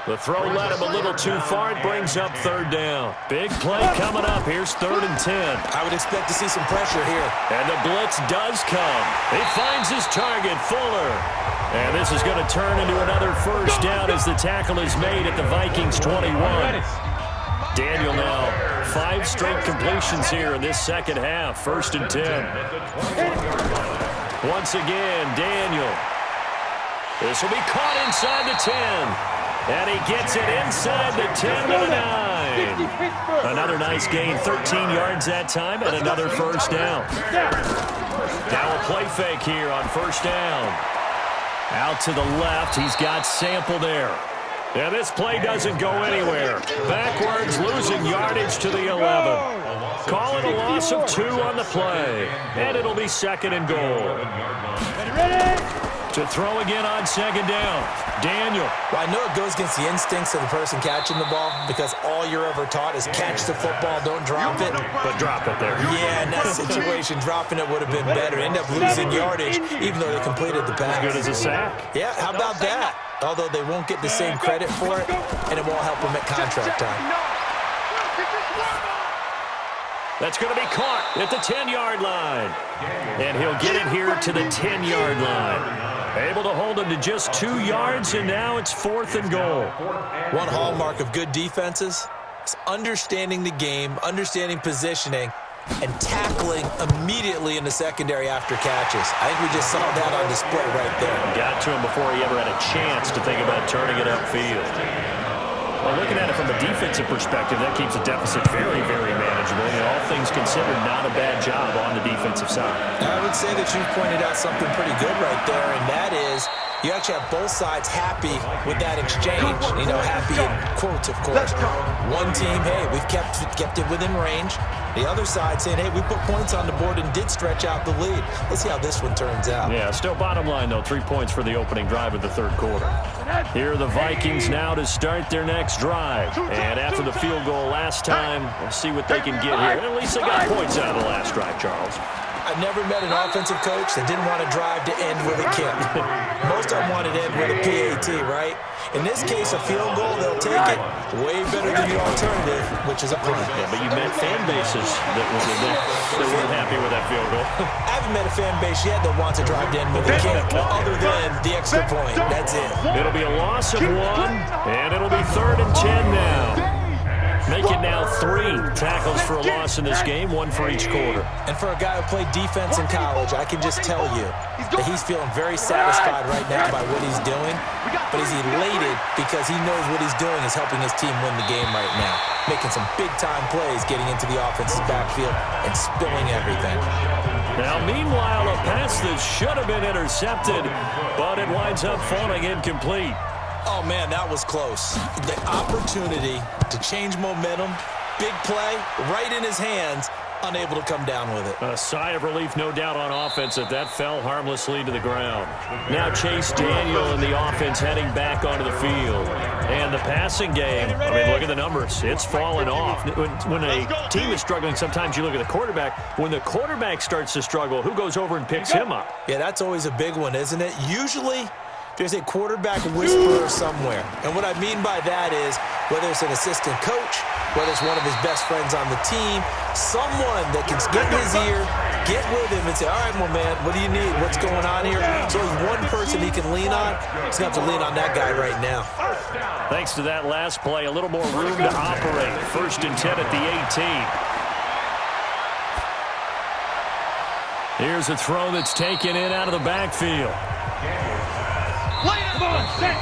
The throw led him a little too far. It brings up 3rd down. Big play coming up. Here's 3rd and 10. I would expect to see some pressure here. And the blitz does come. He finds his target, Fuller. And this is going to turn into another first down as the tackle is made at the Vikings 21. Daniel now 5 straight completions here in this second half. 1st and 10. Once again, Daniel. This will be caught inside the 10. And he gets it inside the 10 to the 9. Another nice gain, 13 yards that time, and another first down. Now a play fake here on 1st down. Out to the left, he's got Sample there. And this play doesn't go anywhere. Backwards, losing yardage to the 11. Call it a loss of 2 on the play. And it'll be 2nd and goal. Ready? To throw again on 2nd down. Daniel. Well, I know it goes against the instincts of the person catching the ball because all you're ever taught is catch the football, don't drop it. But drop it there. Yeah, in that situation, dropping it would have been better. End up losing yardage even though they completed the pass. As good as a sack. Yeah, how about that? Although they won't get the same credit for it, and it won't help them at contract time. That's going to be caught at the 10-yard line. And he'll get it here to the 10-yard line. Able to hold him to just 2 yards, and now it's 4th and goal. One hallmark of good defenses is understanding the game, understanding positioning, and tackling immediately in the secondary after catches. I think we just saw that on display right there. Got to him before he ever had a chance to think about turning it upfield. Well, looking at it from a defensive perspective, that keeps a deficit very, very manageable. And all things considered, not a bad job on the defensive side. I would say that you've pointed out something pretty good right there, and that is you actually have both sides happy with that exchange. You know, happy in quotes, of course. One team, hey, we've kept it within range. The other side saying, hey, we put points on the board and did stretch out the lead. Let's see how this one turns out. Yeah, still bottom line, though, 3 points for the opening drive of the 3rd quarter. Here are the Vikings now to start their next drive. And after the field goal last time, we'll see what they can get here. At least they got points out of the last drive, Charles. I've never met an offensive coach that didn't want to drive to end with a kick. Most of them wanted to end with a PAT, right? In this case, a field goal, they'll take it. Way better than the alternative, which is a punt. Yeah, but you met fan bases that weren't happy with that field goal. I haven't met a fan base yet that wants to drive to end with a kick, other than the extra point. That's it. It'll be a loss of 1, and it'll be 3rd and 10 now. Make it now 3 tackles for a loss in this game, 1 for each quarter. And for a guy who played defense in college, I can just tell you that he's feeling very satisfied right now by what he's doing, but he's elated because he knows what he's doing is helping his team win the game right now, making some big-time plays, getting into the offense's backfield and spilling everything. Now, meanwhile, a pass that should have been intercepted, but it winds up falling incomplete. Oh, man, that was close. The opportunity to change momentum, big play, right in his hands, unable to come down with it. A sigh of relief, no doubt, on offense that fell harmlessly to the ground. Now Chase Daniel and the offense heading back onto the field. And the passing game, I mean, look at the numbers. It's fallen off. When a team is struggling, sometimes you look at the quarterback. When the quarterback starts to struggle, who goes over and picks him up? Yeah, that's always a big one, isn't it? Usually there's a quarterback whisperer somewhere. And what I mean by that is whether it's an assistant coach, whether it's one of his best friends on the team, someone that can get in his ear, get with him and say, all right, well, man, what do you need? What's going on here? So there's one person he can lean on. He's going to have to lean on that guy right now. Thanks to that last play, a little more room to operate. 1st and 10 at the 18. Here's a throw that's taken in out of the backfield. Come on, set.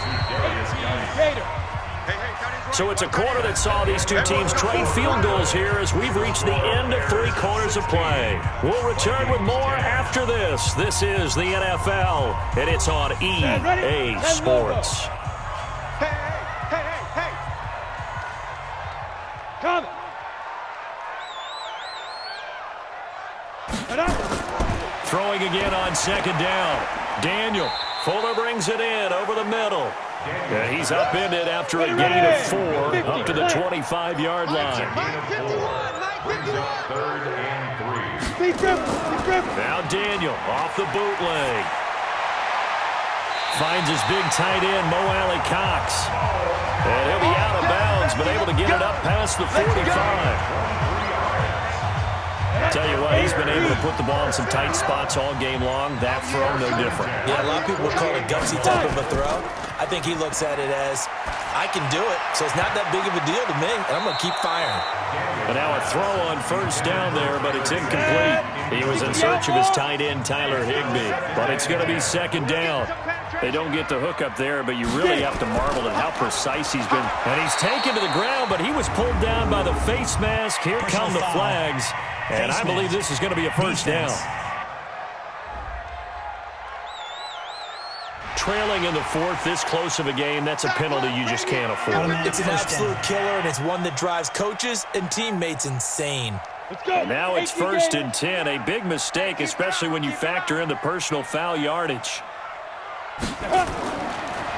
So it's a quarter that saw these two teams trade field goals here as we've reached the end of 3 quarters of play. We'll return with more after this. This is the NFL, and it's on EA Sports. Hey. Come. Throwing again on second down. Daniel. Fuller brings it in over the middle. And he's upended after a gain of 4 up to the 25-yard line. Brings up 3rd and 3. Now Daniel off the bootleg. Finds his big tight end, Mo Alley Cox. And he'll be out of bounds, but able to get it up past the 45. Tell you what, he's been able to put the ball in some tight spots all game long. That throw, no different. Yeah, a lot of people would call it a gutsy type of a throw. I think he looks at it as, I can do it, so it's not that big of a deal to me, and I'm going to keep firing. But now a throw on first down there, but it's incomplete. He was in search of his tight end, Tyler Higbee. But it's going to be second down. They don't get the hook up there, but you really have to marvel at how precise he's been. And he's taken to the ground, but he was pulled down by the face mask. Here come the flags. And I believe this is going to be a first down. Trailing in the 4th, this close of a game, that's a penalty you just can't afford. It's an absolute killer, and it's one that drives coaches and teammates insane. And now it's 1st and 10, a big mistake, especially when you factor in the personal foul yardage.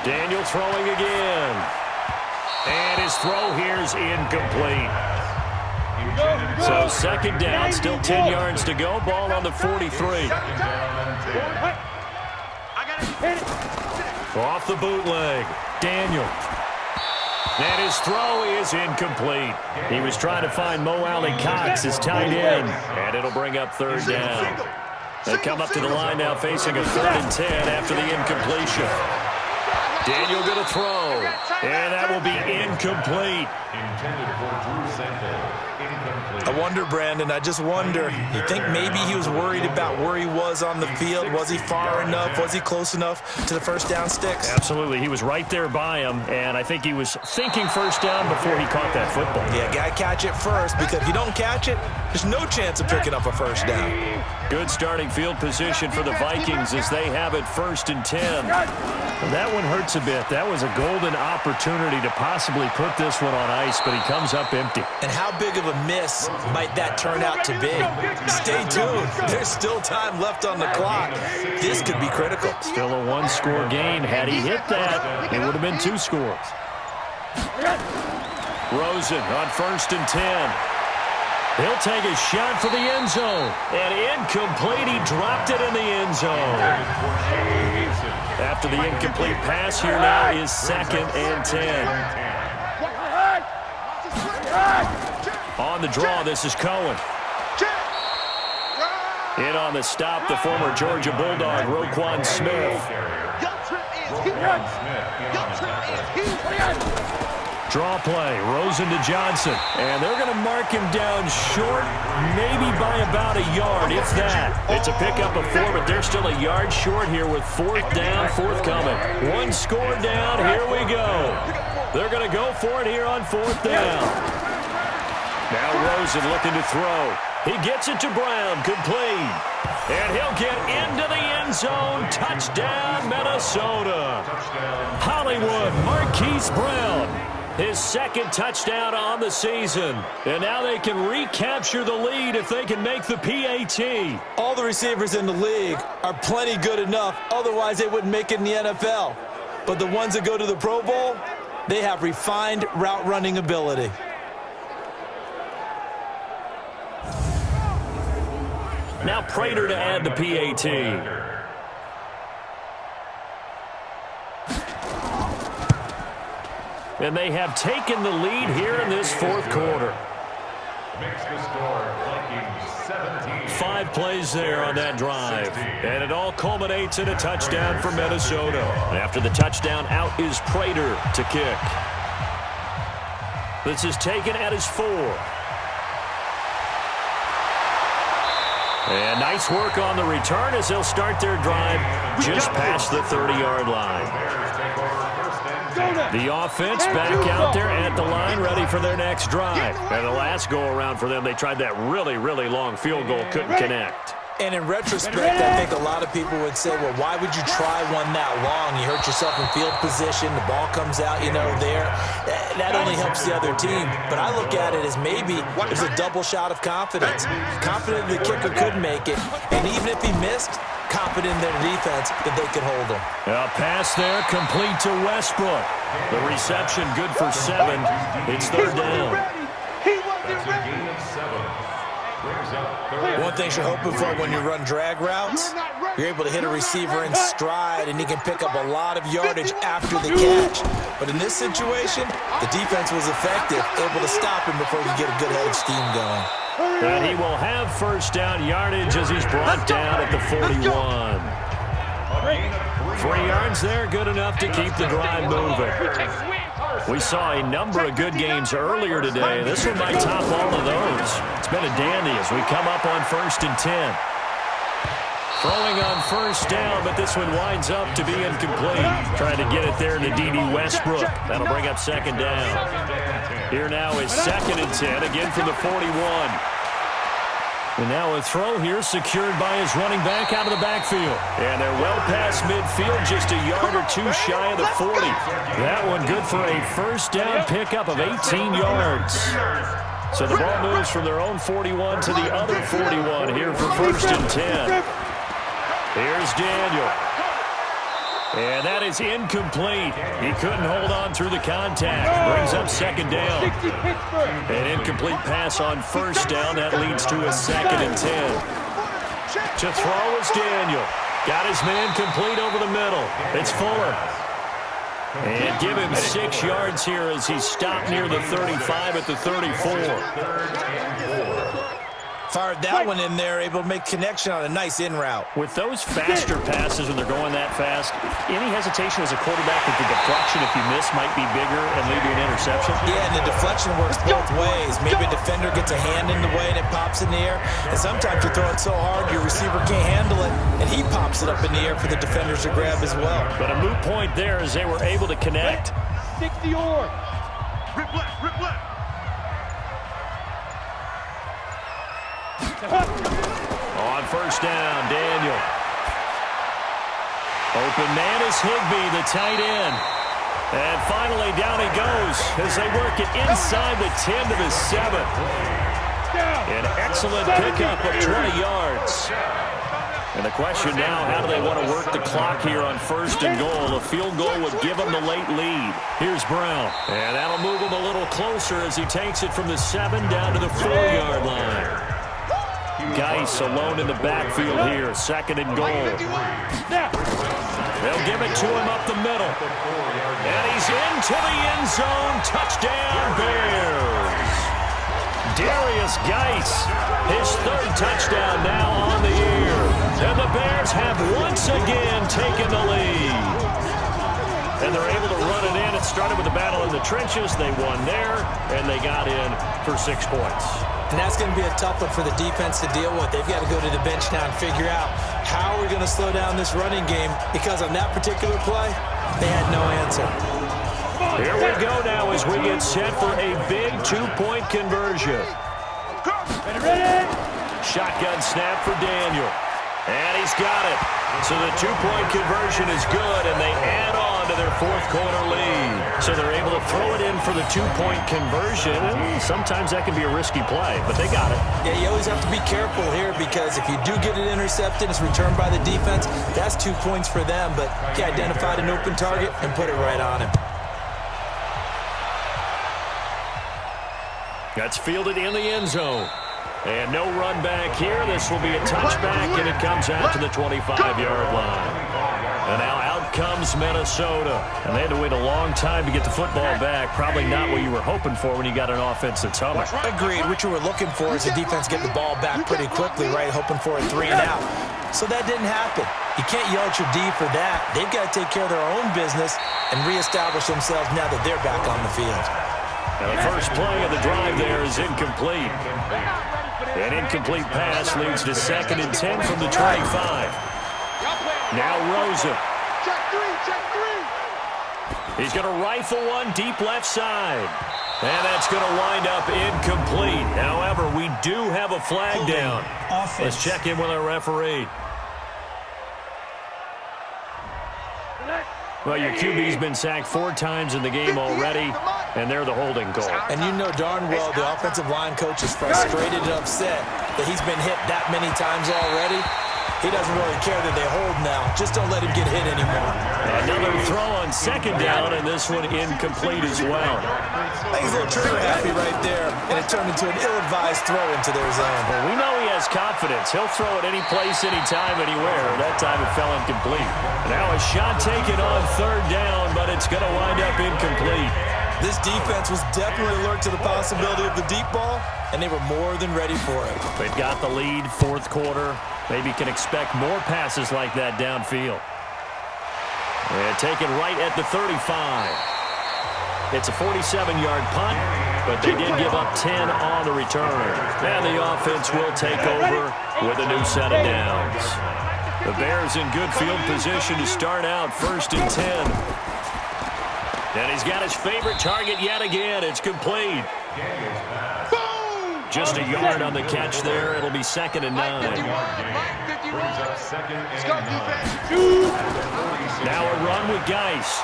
Daniel throwing again. And his throw here is incomplete. So second down, still 10 yards to go. Ball on the 43. Off the bootleg. Daniel. And his throw is incomplete. He was trying to find Mo Alley Cox, his tight end. And it'll bring up 3rd down. They come up to the line now facing a 3rd and 10 after the incompletion. Daniel going to throw. And that will be incomplete. Intended for Drew Sample. I wonder, Brandon, I just wonder, you think maybe he was worried about where he was on the field? Was he far enough? Was he close enough to the first down sticks? Absolutely. He was right there by him, and I think he was thinking first down before he caught that football. Yeah, got to catch it first, because if you don't catch it, there's no chance of picking up a first down. Good starting field position for the Vikings as they have it 1st and 10. That one hurts a bit. That was a golden opportunity to possibly put this one on ice, but he comes up empty. And how big of a miss might that turn out to be? Stay tuned. There's still time left on the clock. This could be critical. Still a 1-score game. Had he hit that, it would have been 2 scores. Rosen on 1st and 10. He'll take a shot for the end zone. And incomplete. He dropped it in the end zone. After the incomplete pass, here now is 2nd and 10. On the draw, this is Cohen. In on the stop, the former Georgia Bulldog, Roquan Smith. Draw play, Rosen to Johnson. And they're going to mark him down short, maybe by about a yard, if that. It's a pickup of 4, but they're still a yard short here with 4th down, forthcoming. 1 score down, here we go. They're going to go for it here on 4th down. Now Rosen looking to throw. He gets it to Brown, complete. And he'll get into the end zone. Touchdown, Minnesota. Hollywood, Marquise Brown. His 2nd touchdown on the season. And now they can recapture the lead if they can make the PAT. All the receivers in the league are plenty good enough. Otherwise, they wouldn't make it in the NFL. But the ones that go to the Pro Bowl, they have refined route running ability. Now Prater to add the PAT. And they have taken the lead here in this 4th quarter. Makes the score, Vikings 17. 5 plays there on that drive. And it all culminates in a touchdown for Minnesota. And after the touchdown, out is Prater to kick. This is taken at his 4. And nice work on the return as they'll start their drive just past the 30-yard line. Bears take over 1st and 10. The offense back out there at the line, ready for their next drive. And the last go-around for them, they tried that really, really long field goal, couldn't connect. And in retrospect, I think a lot of people would say, well, why would you try one that long? You hurt yourself in field position. The ball comes out, there. That only helps the other team. But I look at it as maybe there's a double shot of confidence. Confident the kicker could make it. And even if he missed, confident in their defense that they could hold him. A pass there, complete to Westbrook. The reception good for 7. It's third down. That's a gain of 7. One thing you're hoping for when you run drag routes, you're able to hit a receiver in stride, and he can pick up a lot of yardage after the catch. But in this situation, the defense was effective, able to stop him before he could get a good head of steam going. And he will have first down yardage as he's brought down at the 41. 3 yards there, good enough to keep the drive moving. We saw a number of good games earlier today. This one might top all of those. It's been a dandy as we come up on 1st and 10. Throwing on first down, but this one winds up to be incomplete. Trying to get it there to D.D. Westbrook. That'll bring up 2nd down. Here now is 2nd and 10, again from the 41. And now a throw here secured by his running back out of the backfield. And they're well past midfield, just a yard or 2 shy of the 40. That one good for a first down pickup of 18 yards. So the ball moves from their own 41 to the other 41 here for 1st and 10. Here's Daniel. And that is incomplete. He couldn't hold on through the contact. Brings up 2nd down. An incomplete pass on first down. That leads to a 2nd and 10. To throw is Daniel. Got his man complete over the middle. It's Fuller. And give him 6 yards here as he's stopped near the 35 at the 34. Fired that one in there, able to make connection on a nice in route. With those faster passes when they're going that fast, any hesitation as a quarterback that the deflection, if you miss, might be bigger and lead to an interception? Yeah, and the deflection works both ways. Maybe a defender gets a hand in the way and it pops in the air. And sometimes you throw it so hard your receiver can't handle it, and he pops it up in the air for the defenders to grab as well. But a moot point there as they were able to connect. 60 or. Rip left, rip left. On first down, Daniel. Open man is Higbee, the tight end. And finally down he goes as they work it inside the 10 to the 7. An excellent pickup of 20 yards. And the question now, how do they want to work the clock here on 1st and goal? A field goal would give them the late lead. Here's Brown. And that'll move him a little closer as he takes it from the 7 down to the 4-yard line. Geis alone in the backfield here, 2nd and goal. They'll give it to him up the middle. And he's into the end zone. Touchdown, Bears. Darius Geis, his 3rd touchdown now on the year. And the Bears have once again taken the lead. And they're able to run it in. It started with a battle in the trenches. They won there, and they got in for 6 points. And that's going to be a tough one for the defense to deal with. They've got to go to the bench now and figure out how we're going to slow down this running game, because on that particular play, they had no answer. Here we go now as we get set for a big 2-point conversion. Shotgun snap for Daniel. And he's got it. So the 2-point conversion is good, and they add on to their 4th quarter lead. So they're able to throw it in for the 2-point conversion. And sometimes that can be a risky play, but they got it. Yeah, you always have to be careful here, because if you do get it intercepted, it's returned by the defense, that's 2 points for them. But he identified an open target and put it right on him. That's fielded in the end zone. And no run back here. This will be a touchback, and it comes out to the 25-yard line. And now out comes Minnesota. And they had to wait a long time to get the football back. Probably not what you were hoping for when you got an offense that's humming. Agreed. What you were looking for is the defense getting the ball back pretty quickly, right? Hoping for a 3 and out. So that didn't happen. You can't yell at your D for that. They've got to take care of their own business and reestablish themselves now that they're back on the field. Now the first play of the drive there is incomplete. An incomplete pass leads to 2nd and 10 from the 25. Now Rosen. Check 3, check 3. He's going to rifle one deep left side. And that's going to wind up incomplete. However, we do have a flag down. Let's check in with our referee. Well, your QB's been sacked 4 times in the game already, and they're the holding goal. And you know darn well the offensive line coach is frustrated and upset that he's been hit that many times already. He doesn't really care that they hold now. Just don't let him get hit anymore. Another throw on second down, and this one incomplete as well. I think he's a little trigger happy right there, and it turned into an ill-advised throw into their zone. Well, we know he has confidence. He'll throw it any place, anytime, anywhere. That time it fell incomplete. Now a shot taken on third down, but it's going to wind up incomplete. This defense was definitely alert to the possibility of the deep ball, and they were more than ready for it. They've got the lead, fourth quarter. Maybe can expect more passes like that downfield. And taken right at the 35. It's a 47-yard punt, but they did give up 10 on the return. And the offense will take over with a new set of downs. The Bears in good field position to start out, 1st and 10. And he's got his favorite target yet again. It's complete. Just a yard on the catch there. It'll be 2nd and 9. Now a run with Geis.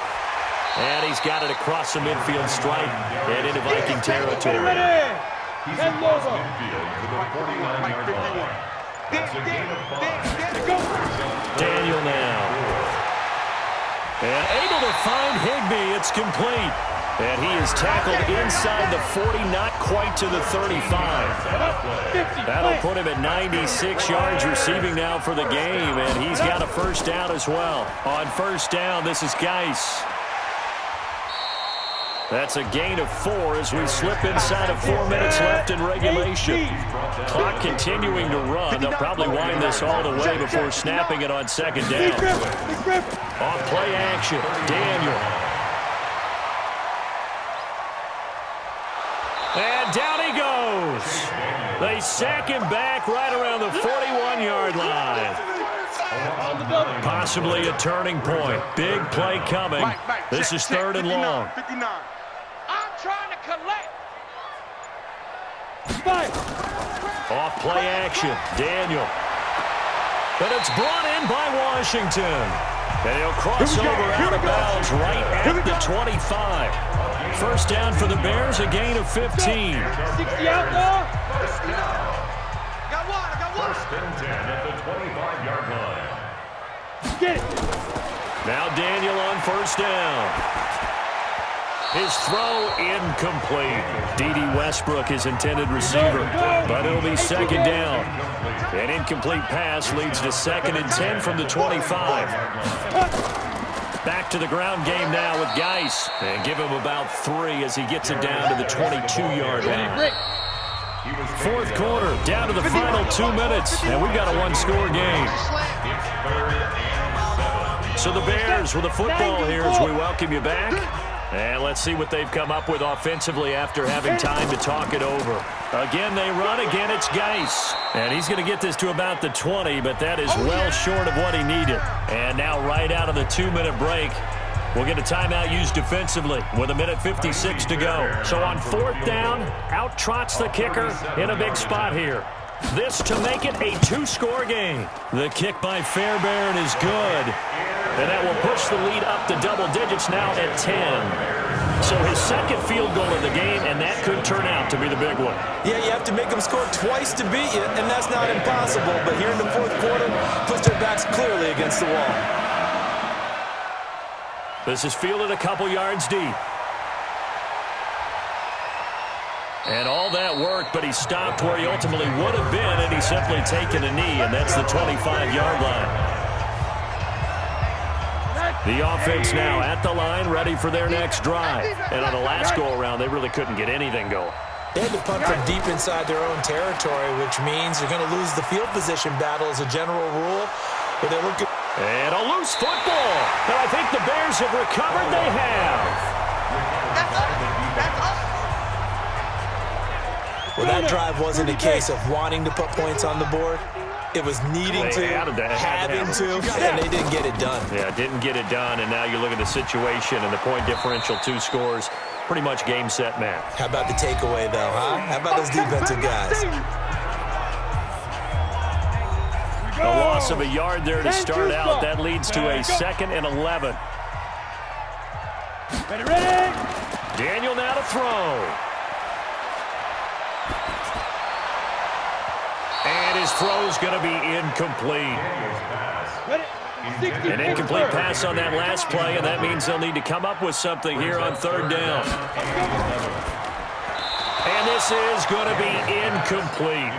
And he's got it across the midfield stripe and into Viking territory. Daniel now. And able to find Higbee. It's complete. And he is tackled inside the 40, not quite to the 35. That'll put him at 96 yards receiving now for the game, and he's got a first down as well. On first down, this is Geis. That's a gain of 4 as we slip inside of 4 minutes left in regulation. Clock continuing to run. They'll probably wind this all the way before snapping it on second down. Off play action, Daniel. And down he goes. They sack him back right around the 41-yard line. Possibly a turning point. Big play coming. This is 3rd and long. I'm trying to collect. Off play action, Daniel. And it's brought in by Washington. And he'll cross over out of bounds right at the 25. First down for the Bears, a gain of 15. 60 out now. Got one. 1st and 10 at the 25-yard line. Get it. Now Daniel on first down. His throw incomplete. D.D. Westbrook, his intended receiver, but it'll be 2nd down. An incomplete pass leads to 2nd and 10 from the 25. Back to the ground game now with Geis. And give him about 3 as he gets it down to the 22-yard line. 4th quarter, down to the final 2 minutes, and we've got a 1-score game. So the Bears with the football here as we welcome you back. And let's see what they've come up with offensively after having time to talk it over. Again, they run. Again, it's Geis. And he's going to get this to about the 20, but that is well short of what he needed. And now right out of the 2-minute break, we'll get a timeout used defensively with 1:56 to go. So on 4th down, out trots the kicker in a big spot here. This to make it a 2-score game. The kick by Fairbairn is good. And that will push the lead up to double digits now at 10. So his 2nd field goal of the game, and that could turn out to be the big one. Yeah, you have to make them score twice to beat you, and that's not impossible. But here in the 4th quarter, puts their backs clearly against the wall. This is fielded a couple yards deep. And all that work, but he stopped where he ultimately would have been, and he's simply taken a knee, and that's the 25-yard line. The offense now at the line, ready for their next drive. And on the last go-around, they really couldn't get anything going. They had to punt from deep inside their own territory, which means they're going to lose the field position battle as a general rule. But they're looking. And a loose football. And I think the Bears have recovered. They have. That's us. Well, that drive wasn't a case of wanting to put points on the board. It was needing to, having to, and they didn't get it done. Yeah, didn't get it done, and now you look at the situation and the point differential, 2 scores, pretty much game, set, match. How about the takeaway, though, huh? How about those defensive guys? A loss of a yard there to start out. That leads to a 2nd and 11. Ready? Daniel now to throw. And his throw's going to be incomplete. An incomplete pass on that last play, and that means they'll need to come up with something here on 3rd down. And this is going to be incomplete.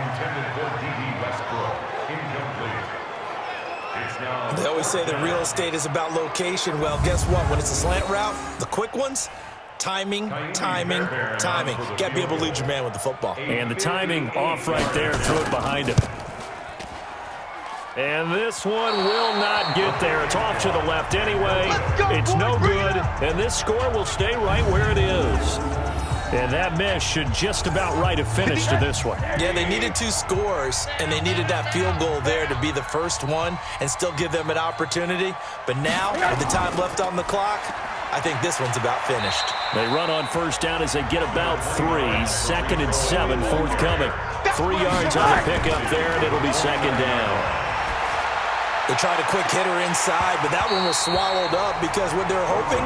They always say that real estate is about location. Well, guess what? When it's a slant route, the quick ones, timing. Got to be able to lead your man with the football. And the timing off right there, threw it behind him. And this one will not get there. It's off to the left anyway. It's no good, and this score will stay right where it is. And that miss should just about right a finish to this one. Yeah, they needed 2 scores, and they needed that field goal there to be the first one and still give them an opportunity. But now, with the time left on the clock, I think this one's about finished. They run on 1st down as they get about 3. 2nd and 7 forthcoming. 3 yards on the pickup there, and it'll be 2nd down. They tried a quick hitter inside, but that one was swallowed up because what they're hoping,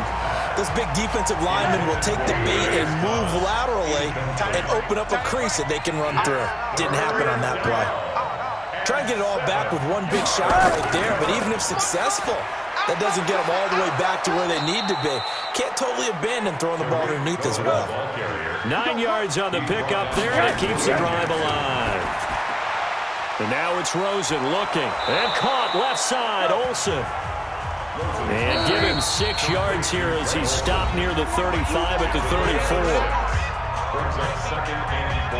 those big defensive linemen will take the bait and move laterally and open up a crease that they can run through. Didn't happen on that play. Try and get it all back with one big shot right there, but even if successful, that doesn't get them all the way back to where they need to be. Can't totally abandon throwing the ball underneath as well. 9 yards on the pickup there, and it keeps the drive alive. And now it's Rosen looking, and caught left side, Olsen. And give him 6 yards here as he stopped near the 35 at the 34.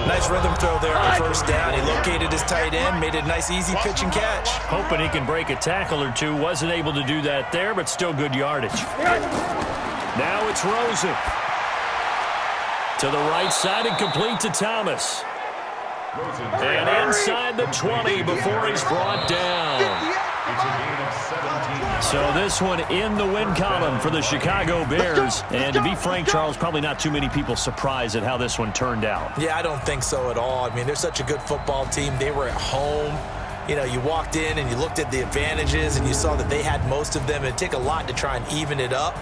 Nice rhythm throw there on 1st down. He located his tight end, made it a nice, easy pitch and catch. Hoping he can break a tackle or two. Wasn't able to do that there, but still good yardage. Now it's Rosen. To the right side and complete to Thomas. And inside the 20 before he's brought down. So this one in the win column for the Chicago Bears. And to be frank, Charles, probably not too many people surprised at how this one turned out. Yeah, I don't think so at all. I mean, they're such a good football team. They were at home. You know, you walked in and you looked at the advantages and you saw that they had most of them. It'd take a lot to try and even it up.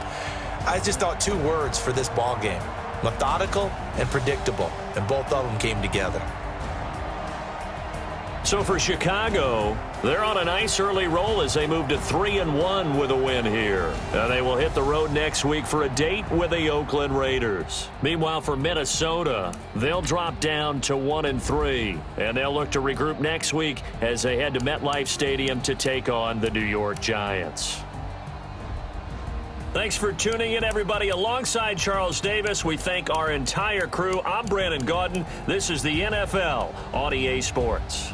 I just thought 2 words for this ball game: methodical and predictable. And both of them came together. So for Chicago, they're on a nice early roll as they move to 3-1 with a win here. And they will hit the road next week for a date with the Oakland Raiders. Meanwhile, for Minnesota, they'll drop down to 1-3. And they'll look to regroup next week as they head to MetLife Stadium to take on the New York Giants. Thanks for tuning in, everybody. Alongside Charles Davis, we thank our entire crew. I'm Brandon Gaudin. This is the NFL on EA Sports.